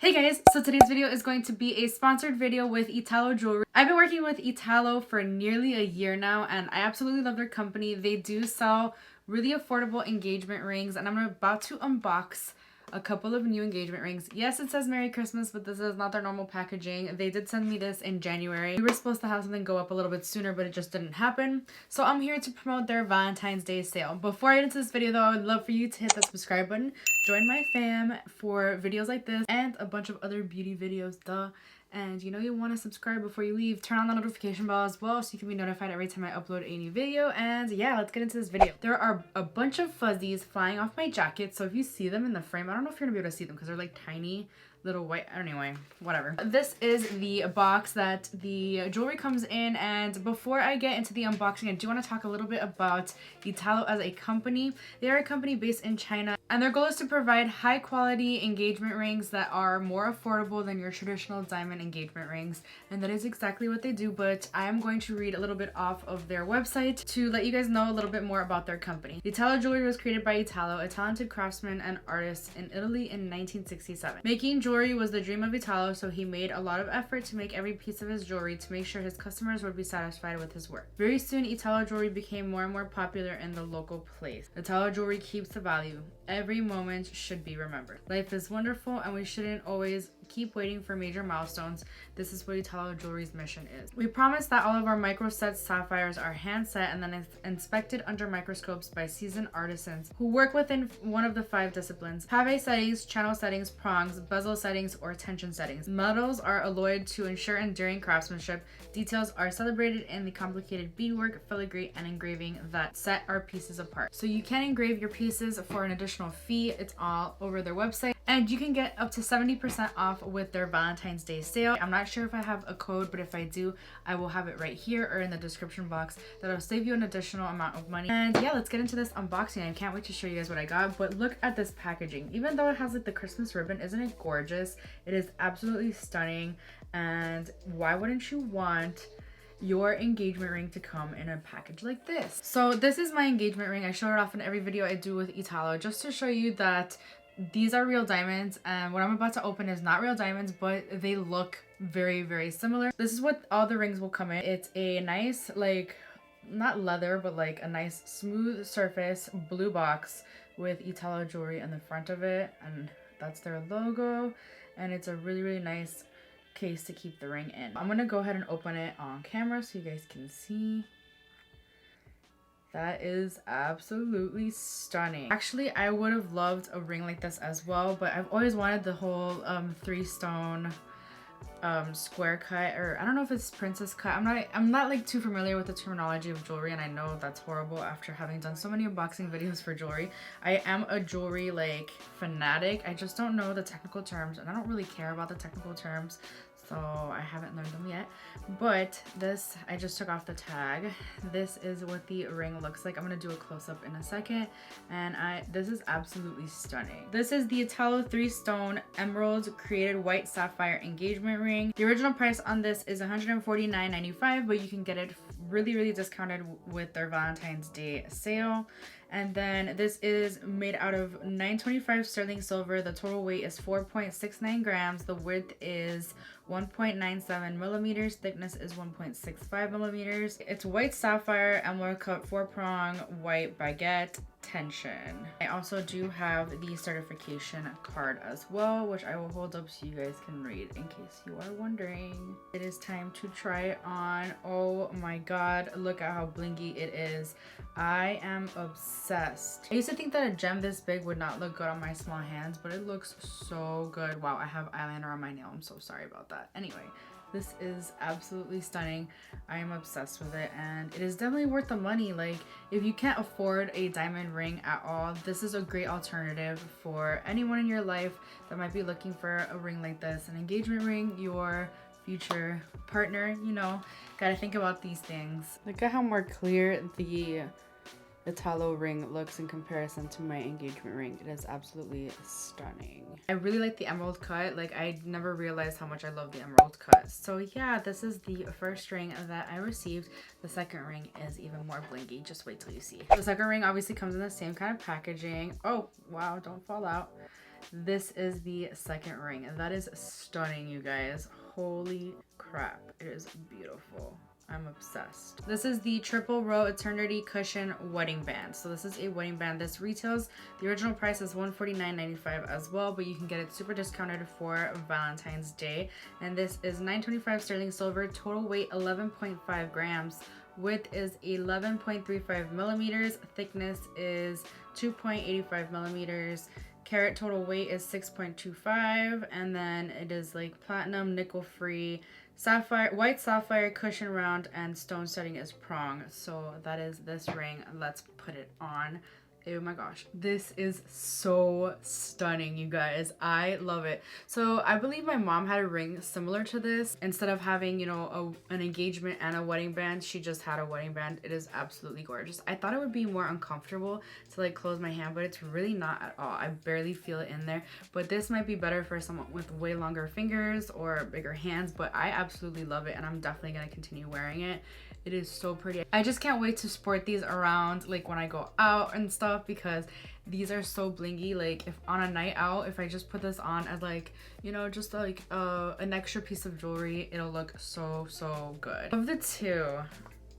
Hey guys, so today's video is going to be a sponsored video with Italo jewelry. I've been working with Italo for nearly a year now and I absolutely love their company. They do sell really affordable engagement rings and I'm about to unbox a couple of new engagement rings. Yes, it says Merry Christmas, but this is not their normal packaging. They did send me this in January. We were supposed to have something go up a little bit sooner, but it just didn't happen. So I'm here to promote their Valentine's Day sale. Before I get into this video though, I would love for you to hit that subscribe button, join my fam for videos like this and a bunch of other beauty videos, duh. And you know you want to subscribe before you leave. Turn on the notification bell as well so you can be notified every time I upload a new video. And yeah, let's get into this video. There are a bunch of fuzzies flying off my jacket. So if you see them in the frame, I don't know if you're gonna be able to see them because they're like tiny little white, anyway, whatever. This is the box that the jewelry comes in, and before I get into the unboxing, I do want to talk a little bit about Italo as a company. They are a company based in China, and their goal is to provide high quality engagement rings that are more affordable than your traditional diamond engagement rings, and that is exactly what they do. But I am going to read a little bit off of their website to let you guys know a little bit more about their company. Italo jewelry was created by Italo, a talented craftsman and artist in Italy in 1967. Making jewelry was the dream of Italo, so he made a lot of effort to make every piece of his jewelry to make sure his customers would be satisfied with his work. Very soon, Italo jewelry became more and more popular in the local place. Italo jewelry keeps the value. Every moment should be remembered. Life is wonderful and we shouldn't always keep waiting for major milestones. This is what Italo jewelry's mission is. We promise that all of our micro set sapphires are hand set and then inspected under microscopes by seasoned artisans who work within one of the 5 disciplines: pave settings, channel settings, prongs, bezel settings, or tension settings. Metals are alloyed to ensure enduring craftsmanship. Details are celebrated in the complicated beadwork, filigree, and engraving that set our pieces apart. So you can engrave your pieces for an additional fee. It's all over their website. And you can get up to 70% off with their Valentine's Day sale. I'm not sure if I have a code, but if I do, I will have it right here or in the description box. That'll save you an additional amount of money. And yeah, let's get into this unboxing. I can't wait to show you guys what I got, but look at this packaging. Even though it has like the Christmas ribbon, isn't it gorgeous? It is absolutely stunning. And why wouldn't you want your engagement ring to come in a package like this? So this is my engagement ring. I show it off in every video I do with Italo just to show you that these are real diamonds, and what I'm about to open is not real diamonds, but they look very, very similar. This is what all the rings will come in. It's a nice, like, not leather, but like a nice smooth surface blue box with Italo jewelry in the front of it, and that's their logo, and it's a really, really nice case to keep the ring in. I'm gonna go ahead and open it on camera so you guys can see. That is absolutely stunning. Actually, I would have loved a ring like this as well, but I've always wanted the whole 3-stone square cut, or I don't know if it's princess cut. I'm not like too familiar with the terminology of jewelry, and I know that's horrible after having done so many unboxing videos for jewelry. I am a jewelry like fanatic. I just don't know the technical terms, and I don't really care about the technical terms, so I haven't learned them yet. But this, I just took off the tag. This is what the ring looks like. I'm gonna do a close-up in a second, and this is absolutely stunning. This is the Italo 3-stone emerald created white sapphire engagement ring. The original price on this is $149.95, but you can get it really, really discounted with their Valentine's Day sale. And then this is made out of 925 sterling silver. The total weight is 4.69 grams. The width is 1.97 millimeters. Thickness is 1.65 millimeters. It's white sapphire emerald cut 4-prong white baguette tension. I also do have the certification card as well, which I will hold up so you guys can read in case you are wondering. It is time to try it on. Oh my god, look at how blingy it is. I am obsessed. I used to think that a gem this big would not look good on my small hands, but it looks so good. Wow, I have eyeliner on my nail. I'm so sorry about that. Anyway, this is absolutely stunning. I am obsessed with it, and it is definitely worth the money. Like, if you can't afford a diamond ring at all, this is a great alternative for anyone in your life that might be looking for a ring like this. An engagement ring, your future partner, you know, gotta think about these things. Look at how more clear the Italo ring looks in comparison to my engagement ring. It is absolutely stunning. I really like the emerald cut. Like, I never realized how much I love the emerald cut. So yeah, this is the first ring that I received. The second ring is even more blingy. Just wait till you see. The second ring obviously comes in the same kind of packaging. Oh wow, don't fall out. this is the second ring, and that is stunning, you guys. Holy crap, it is beautiful. I'm obsessed. This is the triple row eternity cushion wedding band. So this is a wedding band. This retails, the original price is $149.95 as well, but you can get it super discounted for Valentine's Day. And this is $925 sterling silver, total weight 11.5 grams. Width is 11.35 millimeters. Thickness is 2.85 millimeters. Carat total weight is 6.25, and then it is like platinum, nickel free, sapphire, white sapphire cushion round, and stone setting is prong. So that is this ring. Let's put it on. Oh my gosh, this is so stunning, you guys. I love it. So I believe my mom had a ring similar to this. Instead of having, you know, an engagement and a wedding band, she just had a wedding band. It is absolutely gorgeous. I thought it would be more uncomfortable to like close my hand, but it's really not at all. I barely feel it in there, but this might be better for someone with way longer fingers or bigger hands, but I absolutely love it, and I'm definitely gonna continue wearing it. It is so pretty. I just can't wait to sport these around like when I go out and stuff, because these are so blingy. Like if on a night out, if I just put this on as like, you know, just like an extra piece of jewelry, it'll look so good. Of the two,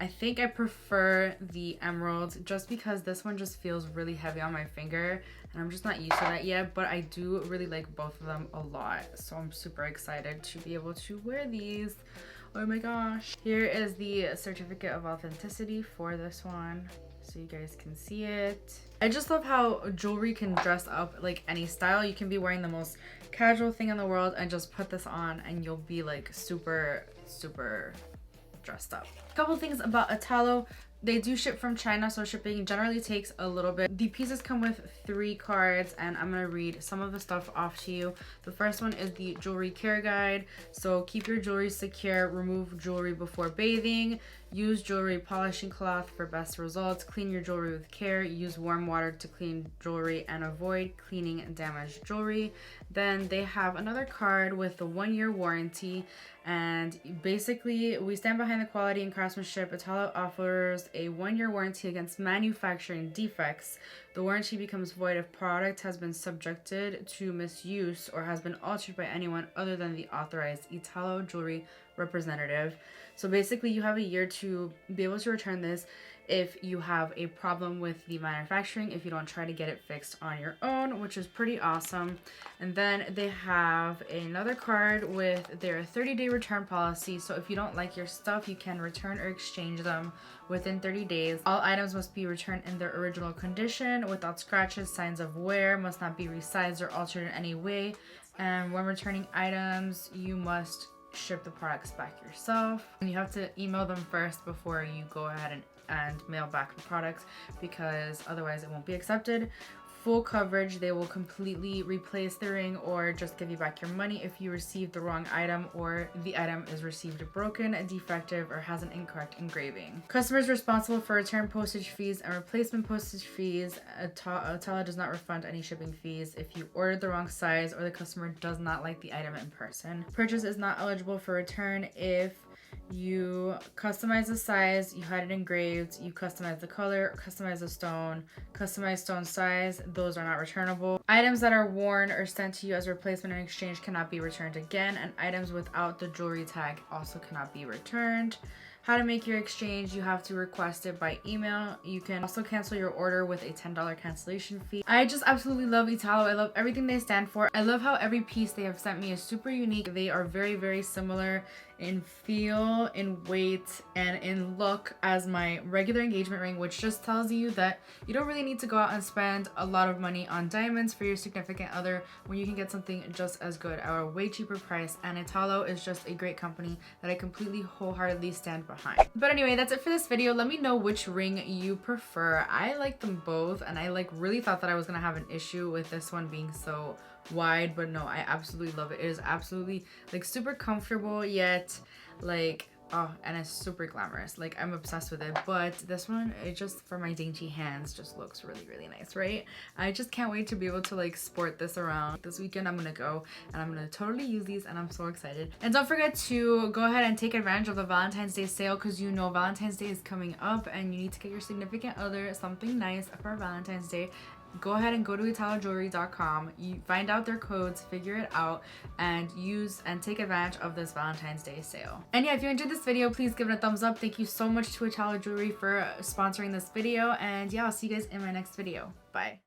I think I prefer the emerald, just because this one just feels really heavy on my finger and I'm just not used to that yet, but I do really like both of them a lot. So I'm super excited to be able to wear these. Oh my gosh. Here is the certificate of authenticity for this one, so you guys can see it. I just love how jewelry can dress up like any style. You can be wearing the most casual thing in the world and just put this on and you'll be like super dressed up. A couple things about Italo. They do ship from China, so shipping generally takes a little bit. The pieces come with 3 cards, and I'm gonna read some of the stuff off to you. The first one is the jewelry care guide. So keep your jewelry secure, remove jewelry before bathing, use jewelry polishing cloth for best results, clean your jewelry with care, use warm water to clean jewelry and avoid cleaning damaged jewelry. Then they have another card with the 1-year warranty, and basically we stand behind the quality and craftsmanship. Italo offers a 1-year warranty against manufacturing defects. The warranty becomes void if product has been subjected to misuse or has been altered by anyone other than the authorized Italo jewelry representative. So basically you have a year to be able to return this if you have a problem with the manufacturing, if you don't try to get it fixed on your own, which is pretty awesome. And then they have another card with their 30-day return policy. So if you don't like your stuff, you can return or exchange them within 30 days. All items must be returned in their original condition without scratches, signs of wear, must not be resized or altered in any way. And when returning items, you must ship the products back yourself, and you have to email them first before you go ahead and mail back the products, because otherwise it won't be accepted. Full coverage, they will completely replace the ring or just give you back your money if you receive the wrong item or the item is received broken, defective, or has an incorrect engraving. Customers responsible for return postage fees and replacement postage fees. Italo does not refund any shipping fees if you ordered the wrong size or the customer does not like the item in person. Purchase is not eligible for return if you customize the size, you had it engraved, you customize the color, customize the stone, customize stone size. Those are not returnable. Items that are worn or sent to you as replacement and exchange cannot be returned again, and items without the jewelry tag also cannot be returned. How to make your exchange: you have to request it by email. You can also cancel your order with a $10 cancellation fee. I just absolutely love Italo. I love everything they stand for. I love how every piece they have sent me is super unique. They are very similar in feel, in weight, and in look as my regular engagement ring, which just tells you that you don't really need to go out and spend a lot of money on diamonds for your significant other when you can get something just as good at a way cheaper price. And Italo is just a great company that I completely wholeheartedly stand behind. But anyway, that's it for this video. Let me know which ring you prefer. I like them both, and I really thought that I was gonna have an issue with this one being so wide, but no, I absolutely love it. It is absolutely like super comfortable, yet like and it's super glamorous. Like, I'm obsessed with it. But this one, it just, for my dainty hands, just looks really nice, right? I just can't wait to be able to like sport this around. This weekend I'm gonna go and I'm gonna totally use these, and I'm so excited. And don't forget to go ahead and take advantage of the Valentine's Day sale, because you know Valentine's Day is coming up and you need to get your significant other something nice for Valentine's Day. go ahead and go to italojewelry.com. You find out their codes, figure it out, and use and take advantage of this Valentine's Day sale. And yeah, if you enjoyed this video, please give it a thumbs up. Thank you so much to Italo Jewelry for sponsoring this video. And yeah, I'll see you guys in my next video. Bye.